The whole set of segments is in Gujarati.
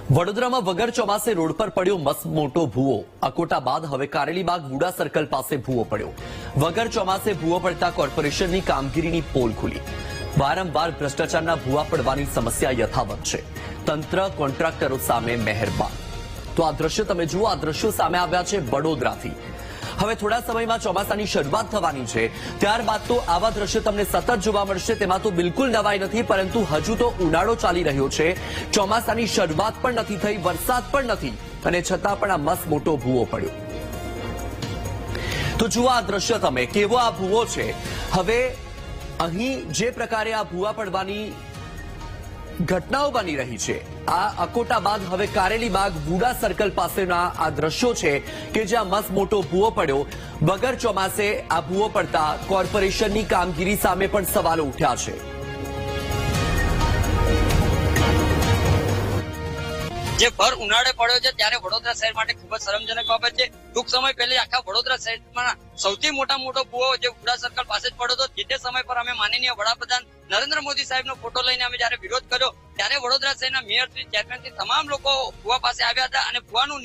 વડોદરામાં વગર ચોમાસે રોડ પર પડ્યો મસ્ત મોટો ભૂવો. અકોટા બાદ હવે કારેલીબાગ વુડા સર્કલ પાસે ભૂવો પડ્યો. વગર ચોમાસે ભૂવો પડતા કોર્પોરેશનની કામગીરીની પોલ ખુલી. વારંવાર ભ્રષ્ટાચારના ભૂવા પડવાની સમસ્યા યથાવત છે. તંત્ર કોન્ટ્રાક્ટરો સામે મહેરબાન. તો આ દ્રશ્ય તમે જુઓ. આ દ્રશ્યો સામે આવ્યા છે વડોદરાથી. હવે થોડા સમયમાં ચોમાસાની શરૂઆત થવાની છે, ત્યારબાદ તો આવા દ્રશ્યો તમને સતત જોવા મળશે. તેમાં તો બિલકુલ નવાઈ નથી, પરંતુ હજુ તો ઉનાળો ચાલી રહ્યો છે. ચોમાસાની શરૂઆત પણ નથી થઈ, વરસાદ પણ નથી, અને છતાં પણ આ મસ્ત મોટો ભૂવો પડ્યો. તો જુઓ આ દ્રશ્ય તમે, કેવો આ ભૂવો છે. હવે અહીં જે પ્રકારે આ ભૂવા પડવાની ઘટનાઓ બની રહી છે, આ અકોટા બાદ હવે કારેલીબાગ વુડા સર્કલ પાસેના આ દ્રશ્યો છે કે જ્યાં મસ્ત મોટો ભૂવો પડ્યો. વગર ચોમાસે આ ભૂવો પડતા કોર્પોરેશનની કામગીરી સામે પણ સવાલો ઉઠ્યા છે. જે ભર ઉનાળે પડ્યો છે ત્યારે વડોદરા શહેર માટે ખૂબ જ શરમજનક બાબત છે. ટૂંક સમય પહેલા આખા વડોદરા શહેરમાં સૌથી મોટો ભૂવો જે વુડા સર્કલ પાસે જ પડ્યો હતો. જે તે સમય પર અમે માનનીય વડાપ્રધાન નરેન્દ્ર મોદી સાહેબનો ફોટો લઈને અમે જયારે વિરોધ કર્યો ત્યારે વડોદરા શહેરના મેયર શ્રી ચેરમેન તમામ લોકો ભૂવા પાસે આવ્યા હતા અને ભૂવાનું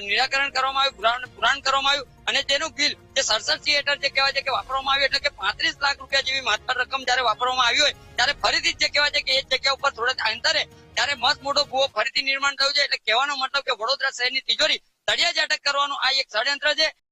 નિરાકરણ કરવામાં આવ્યું, પુરાણ કરવામાં આવ્યું. અને તેનું બિલ જે 67 હેઠળ જે કહેવાય છે કે વાપરવામાં આવ્યું, એટલે કે 35 લાખ રૂપિયા જેવી માત્ર રકમ જયારે વાપરવામાં આવી હોય ત્યારે ફરીથી જે કહેવાય છે કે એ જગ્યા ઉપર થોડા અંતરે ત્યારે મસ્ત મોટો ભૂવો ફરીથી નિર્માણ થયું છે. એટલે કહેવાનો મતલબ કે વડોદરા શહેરની તિજોરી તળિયા જ અટક કરવાનું આ એક ષડયંત્ર છે.